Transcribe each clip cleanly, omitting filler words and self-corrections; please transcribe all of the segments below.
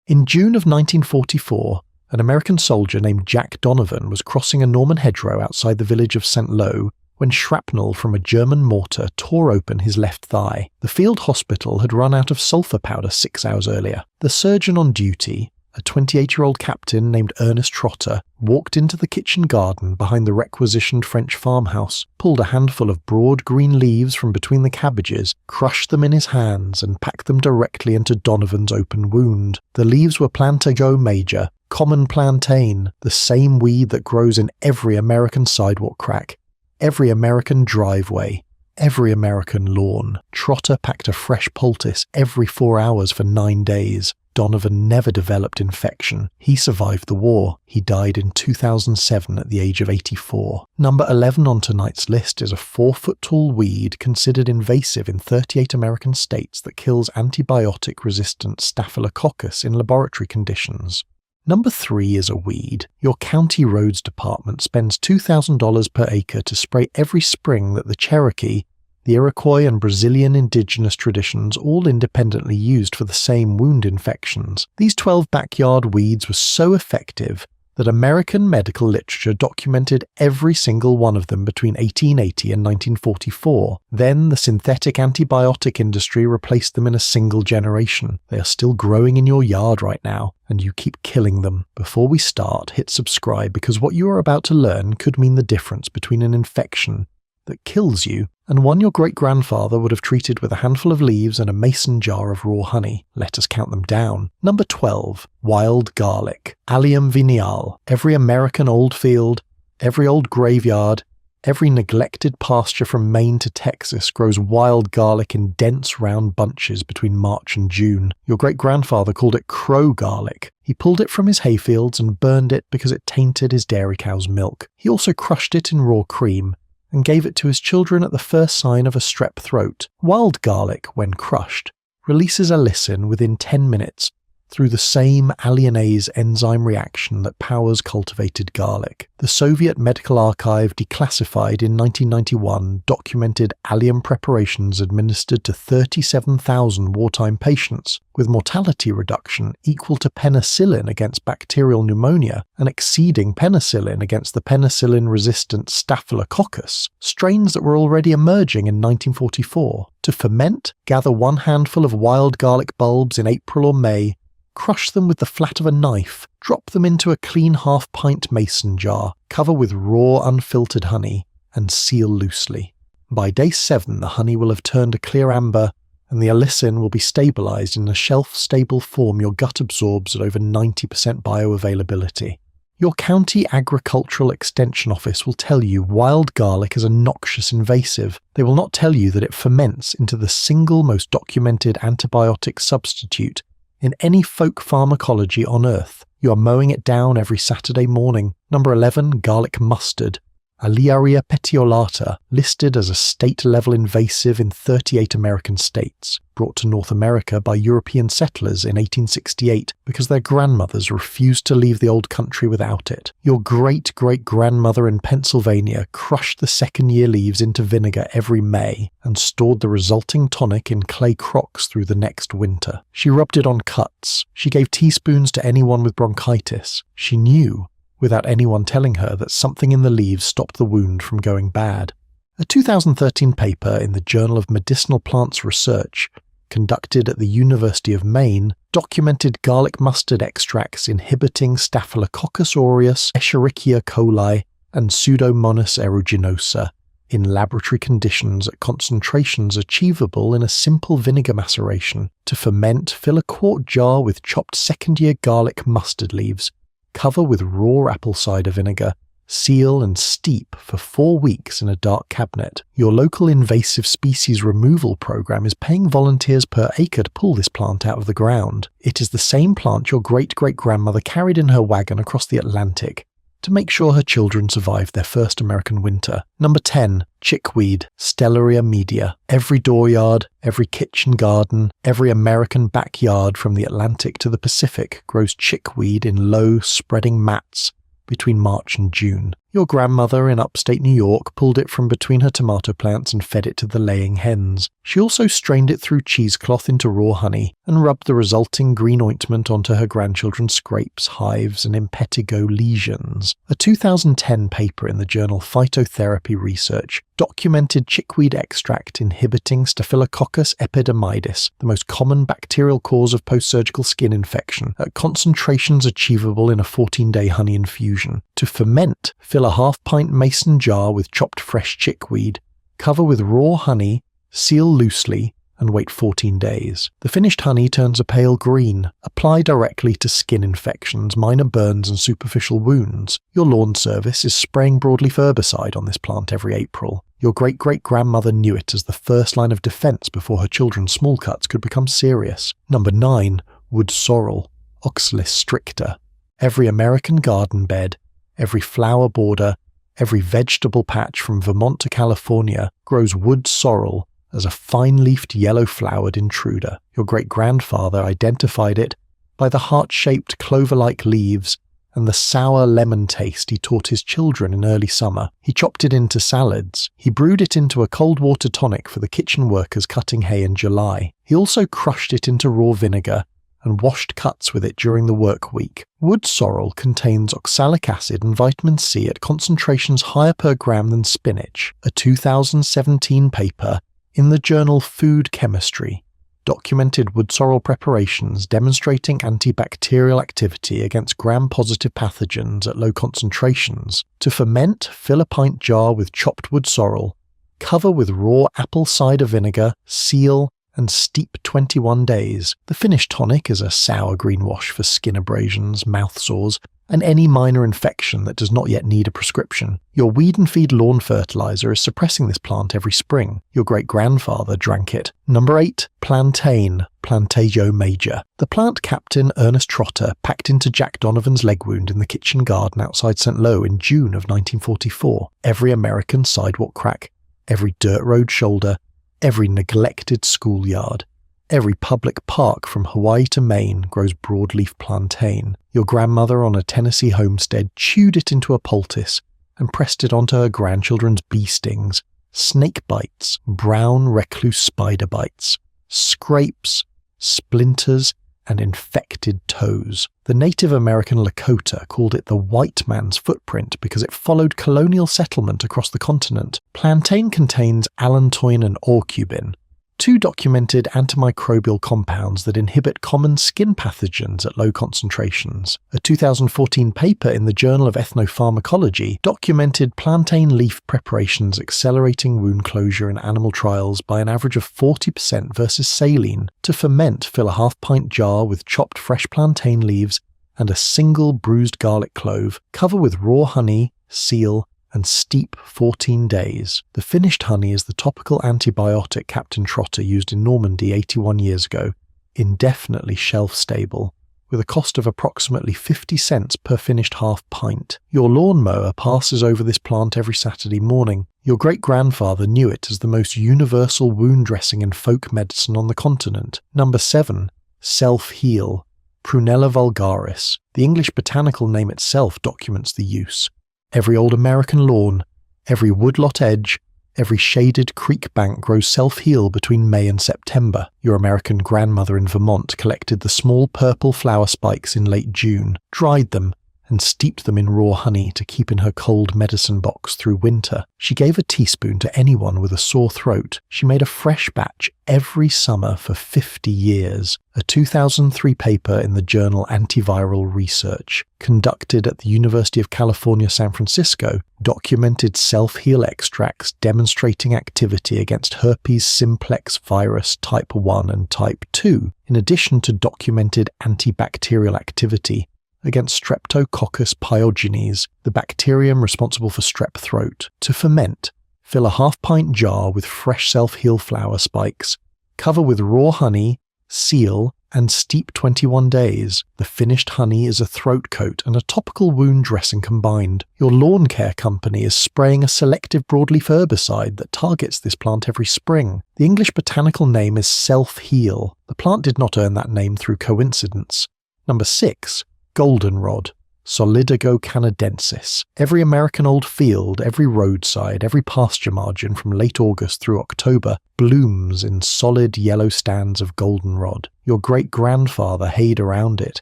In June of 1944, an American soldier named Jack Donovan was crossing a Norman hedgerow outside the village of St. Lo when shrapnel from a German mortar tore open his left thigh. The field hospital had run out of sulphur powder 6 hours earlier. The surgeon on duty, a 28-year-old captain named Ernest Trotter, walked into the kitchen garden behind the requisitioned French farmhouse, pulled a handful of broad green leaves from between the cabbages, crushed them in his hands, and packed them directly into Donovan's open wound. The leaves were Plantago major, common plantain, the same weed that grows in every American sidewalk crack, every American driveway, every American lawn. Trotter packed a fresh poultice every 4 hours for 9 days. Donovan never developed infection. He survived the war. He died in 2007 at the age of 84. Number 11 on tonight's list is a 4-foot-tall weed considered invasive in 38 American states that kills antibiotic-resistant staphylococcus in laboratory conditions. Number 3 is a weed. Your county roads department spends $2,000 per acre to spray every spring that the Cherokee, the Iroquois and Brazilian indigenous traditions all independently used for the same wound infections. These 12 backyard weeds were so effective that American medical literature documented every single one of them between 1880 and 1944. Then the synthetic antibiotic industry replaced them in a single generation. They are still growing in your yard right now, and you keep killing them. Before we start, hit subscribe because what you are about to learn could mean the difference between an infection that kills you and one your great-grandfather would have treated with a handful of leaves and a mason jar of raw honey. Let us count them down. Number 12. Wild garlic. Allium vineale. Every American old field, every old graveyard, every neglected pasture from Maine to Texas grows wild garlic in dense round bunches between March and June. Your great-grandfather called it crow garlic. He pulled it from his hayfields and burned it because it tainted his dairy cow's milk. He also crushed it in raw cream and gave it to his children at the first sign of a strep throat. Wild garlic, when crushed, releases allicin within 10 minutes through the same alliinase enzyme reaction that powers cultivated garlic. The Soviet Medical Archive, declassified in 1991, documented allium preparations administered to 37,000 wartime patients, with mortality reduction equal to penicillin against bacterial pneumonia and exceeding penicillin against the penicillin-resistant staphylococcus, strains that were already emerging in 1944. To ferment, gather 1 handful of wild garlic bulbs in April or May, crush them with the flat of a knife, drop them into a clean half-pint mason jar, cover with raw unfiltered honey, and seal loosely. By day 7, the honey will have turned a clear amber, and the allicin will be stabilized in a shelf-stable form your gut absorbs at over 90% bioavailability. Your county agricultural extension office will tell you wild garlic is a noxious invasive. They will not tell you that it ferments into the single most documented antibiotic substitute in any folk pharmacology on Earth. You are mowing it down every Saturday morning. Number 11, garlic mustard. Alliaria petiolata, listed as a state-level invasive in 38 American states, brought to North America by European settlers in 1868 because their grandmothers refused to leave the old country without it. Your great-great-grandmother in Pennsylvania crushed the second-year leaves into vinegar every May and stored the resulting tonic in clay crocks through the next winter. She rubbed it on cuts. She gave teaspoons to anyone with bronchitis. She knew, without anyone telling her, that something in the leaves stopped the wound from going bad. A 2013 paper in the Journal of Medicinal Plants Research, conducted at the University of Maine, documented garlic mustard extracts inhibiting Staphylococcus aureus, Escherichia coli, and Pseudomonas aeruginosa in laboratory conditions at concentrations achievable in a simple vinegar maceration. To ferment, fill a quart jar with chopped second-year garlic mustard leaves, cover with raw apple cider vinegar, seal and steep for 4 weeks in a dark cabinet. Your local invasive species removal program is paying volunteers per acre to pull this plant out of the ground. It is the same plant your great-great-grandmother carried in her wagon across the Atlantic to make sure her children survived their first American winter. Number 10. Chickweed, Stellaria media. Every dooryard, every kitchen garden, every American backyard from the Atlantic to the Pacific grows chickweed in low, spreading mats between March and June. Your grandmother in upstate New York pulled it from between her tomato plants and fed it to the laying hens. She also strained it through cheesecloth into raw honey and rubbed the resulting green ointment onto her grandchildren's scrapes, hives, and impetigo lesions. A 2010 paper in the journal Phytotherapy Research documented chickweed extract inhibiting Staphylococcus epidermidis, the most common bacterial cause of post-surgical skin infection, at concentrations achievable in a 14-day honey infusion. To ferment, fill a half-pint mason jar with chopped fresh chickweed, cover with raw honey, seal loosely, and wait 14 days. The finished honey turns a pale green. Apply directly to skin infections, minor burns, and superficial wounds. Your lawn service is spraying broadleaf herbicide on this plant every April. Your great-great-grandmother knew it as the first line of defense before her children's small cuts could become serious. Number 9. Wood sorrel, Oxalis stricta. Every American garden bed, every flower border, every vegetable patch from Vermont to California grows wood sorrel as a fine-leafed yellow-flowered intruder. Your great-grandfather identified it by the heart-shaped clover-like leaves and the sour lemon taste he taught his children in early summer. He chopped it into salads. He brewed it into a cold water tonic for the kitchen workers cutting hay in July. He also crushed it into raw vinegar and washed cuts with it during the work week. Wood sorrel contains oxalic acid and vitamin C at concentrations higher per gram than spinach. A 2017 paper in the journal Food Chemistry documented wood sorrel preparations demonstrating antibacterial activity against gram-positive pathogens at low concentrations. To ferment, fill a pint jar with chopped wood sorrel, cover with raw apple cider vinegar, seal, and steep 21 days. The finished tonic is a sour green wash for skin abrasions, mouth sores, and any minor infection that does not yet need a prescription. Your weed and feed lawn fertilizer is suppressing this plant every spring. Your great-grandfather drank it. Number 8. Plantain, Plantago major. The plant captain Ernest Trotter packed into Jack Donovan's leg wound in the kitchen garden outside St. Lo in June of 1944. Every American sidewalk crack, every dirt road shoulder, every neglected schoolyard, every public park from Hawaii to Maine grows broadleaf plantain. Your grandmother on a Tennessee homestead chewed it into a poultice and pressed it onto her grandchildren's bee stings, snake bites, brown recluse spider bites, scrapes, splinters, and infected toes. The Native American Lakota called it the white man's footprint because it followed colonial settlement across the continent. Plantain contains allantoin and orcubin, two documented antimicrobial compounds that inhibit common skin pathogens at low concentrations. A 2014 paper in the Journal of Ethnopharmacology documented plantain leaf preparations accelerating wound closure in animal trials by an average of 40% versus saline. To ferment, fill a half-pint jar with chopped fresh plantain leaves and a single bruised garlic clove, cover with raw honey, seal, and steep 14 days. The finished honey is the topical antibiotic Captain Trotter used in Normandy 81 years ago, indefinitely shelf-stable, with a cost of approximately 50 cents per finished half pint. Your lawnmower passes over this plant every Saturday morning. Your great-grandfather knew it as the most universal wound dressing and folk medicine on the continent. Number 7. Self-heal, Prunella vulgaris. The English botanical name itself documents the use. Every old American lawn, every woodlot edge, every shaded creek bank grows self-heal between May and September. Your American grandmother in Vermont collected the small purple flower spikes in late June, dried them, and steeped them in raw honey to keep in her cold medicine box through winter. She gave a teaspoon to anyone with a sore throat. She made a fresh batch every summer for 50 years. A 2003 paper in the journal Antiviral Research, conducted at the University of California, San Francisco, documented self-heal extracts demonstrating activity against herpes simplex virus type 1 and type 2, in addition to documented antibacterial activity against Streptococcus pyogenes, the bacterium responsible for strep throat. To ferment, fill a half-pint jar with fresh self-heal flower spikes, cover with raw honey, seal, and steep 21 days. The finished honey is a throat coat and a topical wound dressing combined. Your lawn care company is spraying a selective broadleaf herbicide that targets this plant every spring. The English botanical name is self-heal. The plant did not earn that name through coincidence. Number 6. Goldenrod, Solidago canadensis. Every American old field, every roadside, every pasture margin from late August through October blooms in solid yellow stands of goldenrod. Your great-grandfather hayed around it.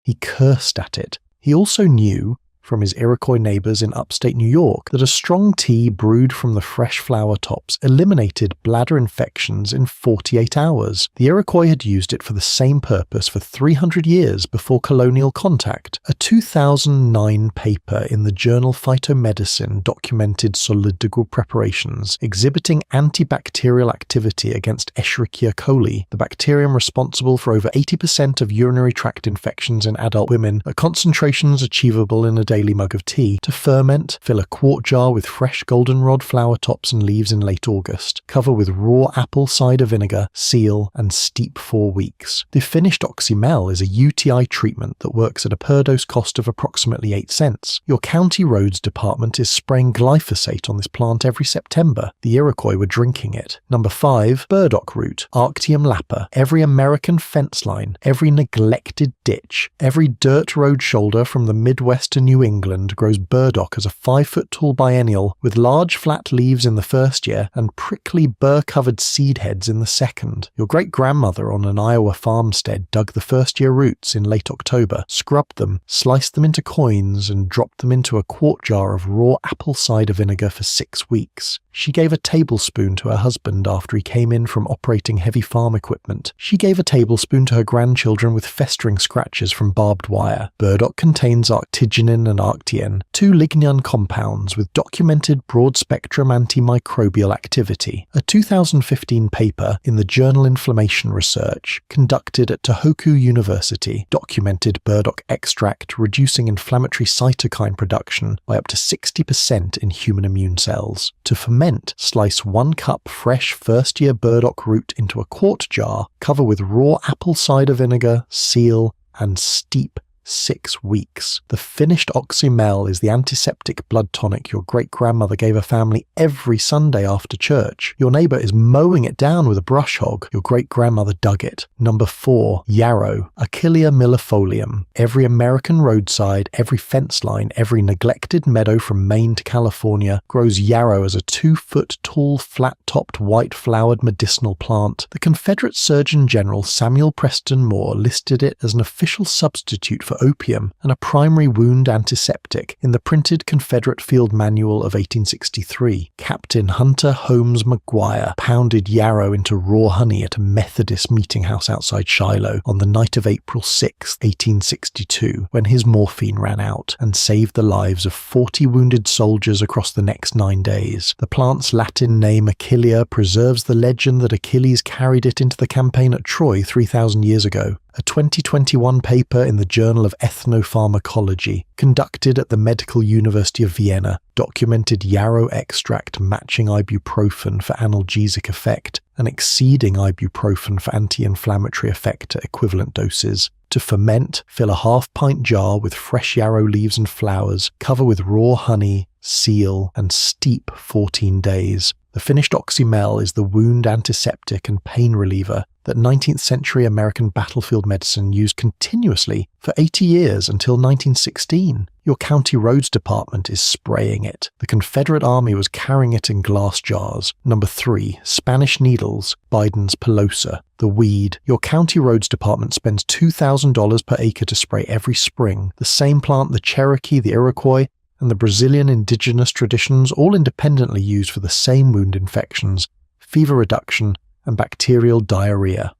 He cursed at it. He also knew, from his Iroquois neighbors in upstate New York, that a strong tea brewed from the fresh flower tops eliminated bladder infections in 48 hours. The Iroquois had used it for the same purpose for 300 years before colonial contact. A 2009 paper in the journal Phytomedicine documented Solidago preparations exhibiting antibacterial activity against Escherichia coli, the bacterium responsible for over 80% of urinary tract infections in adult women, at concentrations achievable in a daily mug of tea. To ferment, fill a quart jar with fresh goldenrod flower tops and leaves in late August. Cover with raw apple cider vinegar, seal, and steep 4 weeks. The finished Oxymel is a UTI treatment that works at a per dose cost of approximately 8 cents. Your county roads department is spraying glyphosate on this plant every September. The Iroquois were drinking it. Number 5, burdock root, Arctium lapa. Every American fence line, every neglected ditch, every dirt road shoulder from the Midwest to New England grows burdock as a 5-foot-tall biennial with large flat leaves in the first year and prickly burr-covered seed heads in the second. Your great-grandmother on an Iowa farmstead dug the first-year roots in late October, scrubbed them, sliced them into coins, and dropped them into a quart jar of raw apple cider vinegar for 6 weeks. She gave a tablespoon to her husband after he came in from operating heavy farm equipment. She gave a tablespoon to her grandchildren with festering scratches from barbed wire. Burdock contains arctigenin and arctiene, 2 lignin compounds with documented broad-spectrum antimicrobial activity. A 2015 paper in the journal Inflammation Research, conducted at Tohoku University, documented burdock extract reducing inflammatory cytokine production by up to 60% in human immune cells. To ferment, slice 1 cup fresh first-year burdock root into a quart jar, cover with raw apple cider vinegar, seal, and steep 6 weeks. The finished Oxymel is the antiseptic blood tonic your great-grandmother gave her family every Sunday after church. Your neighbor is mowing it down with a brush hog. Your great-grandmother dug it. Number 4, yarrow, Achillea millefolium. Every American roadside, every fence line, every neglected meadow from Maine to California grows yarrow as a 2-foot-tall, flat-topped, white-flowered medicinal plant. The Confederate Surgeon General Samuel Preston Moore listed it as an official substitute for opium and a primary wound antiseptic in the printed Confederate Field Manual of 1863. Captain Hunter Holmes McGuire pounded yarrow into raw honey at a Methodist meeting house outside Shiloh on the night of April 6, 1862, when his morphine ran out, and saved the lives of 40 wounded soldiers across the next 9 days. The plant's Latin name Achillea preserves the legend that Achilles carried it into the campaign at Troy 3,000 years ago. A 2021 paper in the Journal of Ethnopharmacology, conducted at the Medical University of Vienna, documented yarrow extract matching ibuprofen for analgesic effect and exceeding ibuprofen for anti-inflammatory effect at equivalent doses. To ferment, fill a half-pint jar with fresh yarrow leaves and flowers, cover with raw honey, seal, and steep 14 days. The finished Oxymel is the wound antiseptic and pain reliever that 19th century American battlefield medicine used continuously for 80 years until 1916. Your county roads department is spraying it. The Confederate Army was carrying it in glass jars. Number 3, Spanish needles, Biden's pilosa, the weed. Your county roads department spends $2,000 per acre to spray every spring. The same plant the Cherokee, the Iroquois, and the Brazilian indigenous traditions all independently used for the same wound infections, fever reduction, and bacterial diarrhea.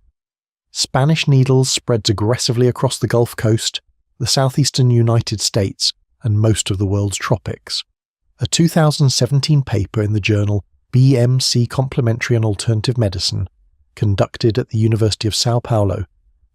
Spanish needles spreads aggressively across the Gulf Coast, the southeastern United States, and most of the world's tropics. A 2017 paper in the journal BMC Complementary and Alternative Medicine, conducted at the University of Sao Paulo,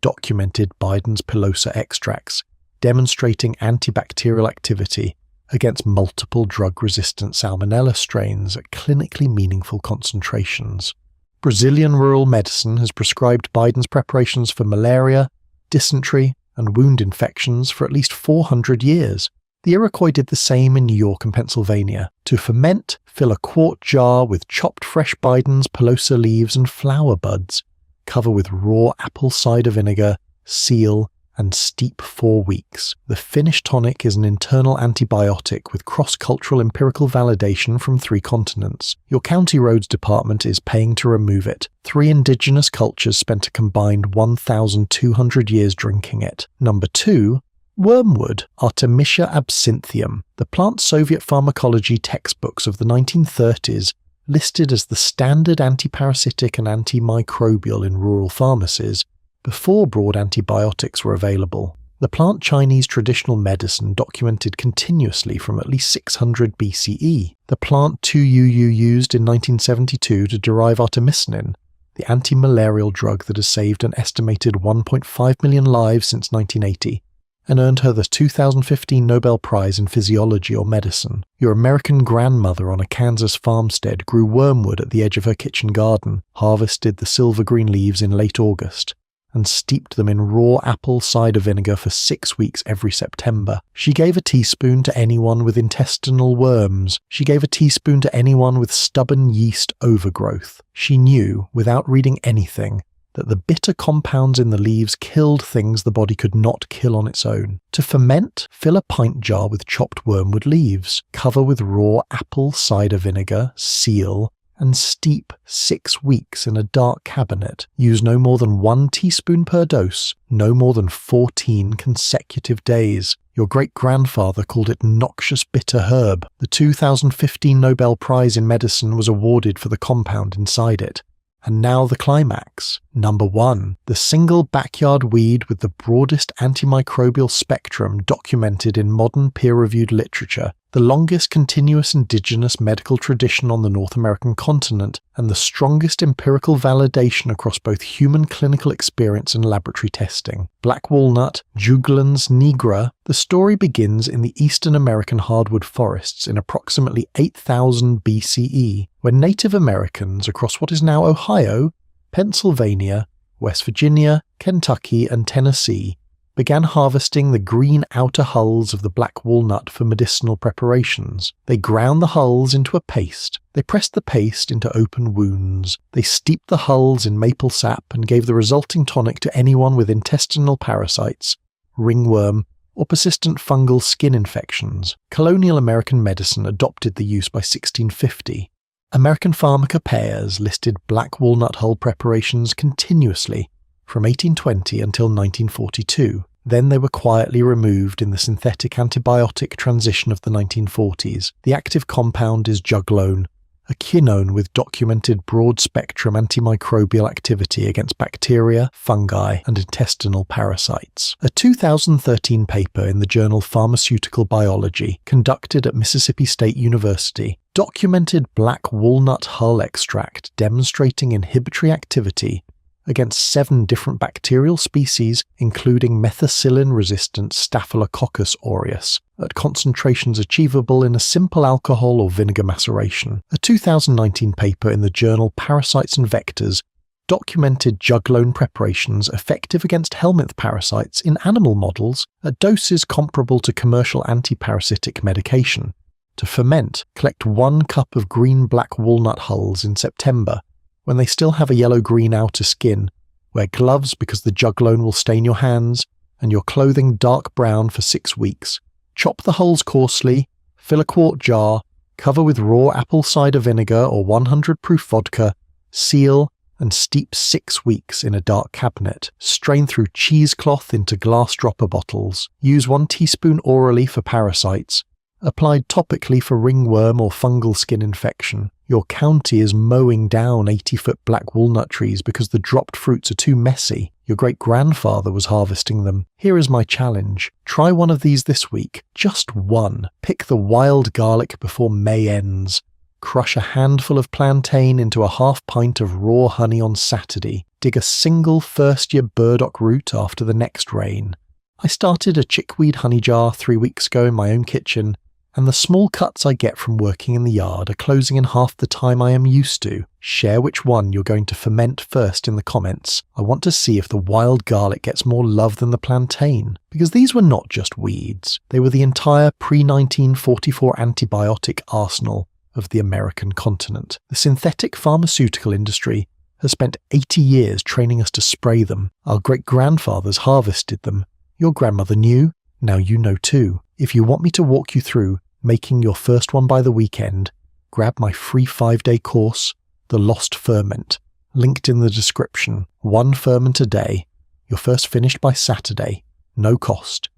documented Biden's pilosa extracts, demonstrating antibacterial activity against multiple drug-resistant salmonella strains at clinically meaningful concentrations. Brazilian rural medicine has prescribed Biden's preparations for malaria, dysentery, and wound infections for at least 400 years. The Iroquois did the same in New York and Pennsylvania. To ferment, fill a quart jar with chopped fresh Biden's pilosa leaves and flower buds. Cover with raw apple cider vinegar, seal, and steep 4 weeks. The finished tonic is an internal antibiotic with cross-cultural empirical validation from 3 continents. Your county roads department is paying to remove it. 3 indigenous cultures spent a combined 1,200 years drinking it. Number 2, wormwood, Artemisia absinthium. The plant Soviet pharmacology textbooks of the 1930s listed as the standard antiparasitic and antimicrobial in rural pharmacies before broad antibiotics were available. The plant Chinese traditional medicine documented continuously from at least 600 BCE. The plant 2UU used in 1972 to derive artemisinin, the anti-malarial drug that has saved an estimated 1.5 million lives since 1980, and earned her the 2015 Nobel Prize in Physiology or Medicine. Your American grandmother on a Kansas farmstead grew wormwood at the edge of her kitchen garden, harvested the silver-green leaves in late August, and steeped them in raw apple cider vinegar for 6 weeks every September. She gave a teaspoon to anyone with intestinal worms. She gave a teaspoon to anyone with stubborn yeast overgrowth. She knew, without reading anything, that the bitter compounds in the leaves killed things the body could not kill on its own. To ferment, fill a pint jar with chopped wormwood leaves, cover with raw apple cider vinegar, seal, and steep 6 weeks in a dark cabinet. Use no more than 1 teaspoon per dose, no more than 14 consecutive days. Your great-grandfather called it noxious bitter herb. The 2015 Nobel Prize in Medicine was awarded for the compound inside it. And now the climax. Number 1. The single backyard weed with the broadest antimicrobial spectrum documented in modern peer-reviewed literature, the longest continuous indigenous medical tradition on the North American continent, and the strongest empirical validation across both human clinical experience and laboratory testing. Black walnut, Juglans nigra. The story begins in the eastern American hardwood forests in approximately 8000 BCE, when Native Americans across what is now Ohio, Pennsylvania, West Virginia, Kentucky, and Tennessee began harvesting the green outer hulls of the black walnut for medicinal preparations. They ground the hulls into a paste. They pressed the paste into open wounds. They steeped the hulls in maple sap and gave the resulting tonic to anyone with intestinal parasites, ringworm, or persistent fungal skin infections. Colonial American medicine adopted the use by 1650. American pharmacopoeias listed black walnut hull preparations continuously from 1820 until 1942. Then they were quietly removed in the synthetic antibiotic transition of the 1940s. The active compound is juglone, a quinone with documented broad-spectrum antimicrobial activity against bacteria, fungi, and intestinal parasites. A 2013 paper in the journal Pharmaceutical Biology, conducted at Mississippi State University, documented black walnut hull extract demonstrating inhibitory activity against 7 different bacterial species, including methicillin-resistant Staphylococcus aureus, at concentrations achievable in a simple alcohol or vinegar maceration. A 2019 paper in the journal Parasites and Vectors documented juglone preparations effective against helminth parasites in animal models at doses comparable to commercial antiparasitic medication. To ferment, collect 1 cup of green-black walnut hulls in September, when they still have a yellow-green outer skin. Wear gloves because the juglone will stain your hands, and your clothing dark brown for 6 weeks. Chop the hulls coarsely, fill a quart jar, cover with raw apple cider vinegar or 100 proof vodka, seal, and steep 6 weeks in a dark cabinet. Strain through cheesecloth into glass dropper bottles. Use 1 teaspoon orally for parasites. Applied topically for ringworm or fungal skin infection. Your county is mowing down 80-foot black walnut trees because the dropped fruits are too messy. Your great-grandfather was harvesting them. Here is my challenge. Try one of these this week. Just 1. Pick the wild garlic before May ends. Crush a handful of plantain into a half pint of raw honey on Saturday. Dig a single first-year burdock root after the next rain. I started a chickweed honey jar 3 weeks ago in my own kitchen, and the small cuts I get from working in the yard are closing in half the time I am used to. Share which one you're going to ferment first in the comments. I want to see if the wild garlic gets more love than the plantain, because these were not just weeds. They were the entire pre-1944 antibiotic arsenal of the American continent. The synthetic pharmaceutical industry has spent 80 years training us to spray them. Our great-grandfathers harvested them, Your grandmother knew, now you know too. If you want me to walk you through making your first one by the weekend, grab my free 5-day course, The Lost Ferment, linked in the description. 1 ferment a day, your first finished by Saturday, no cost.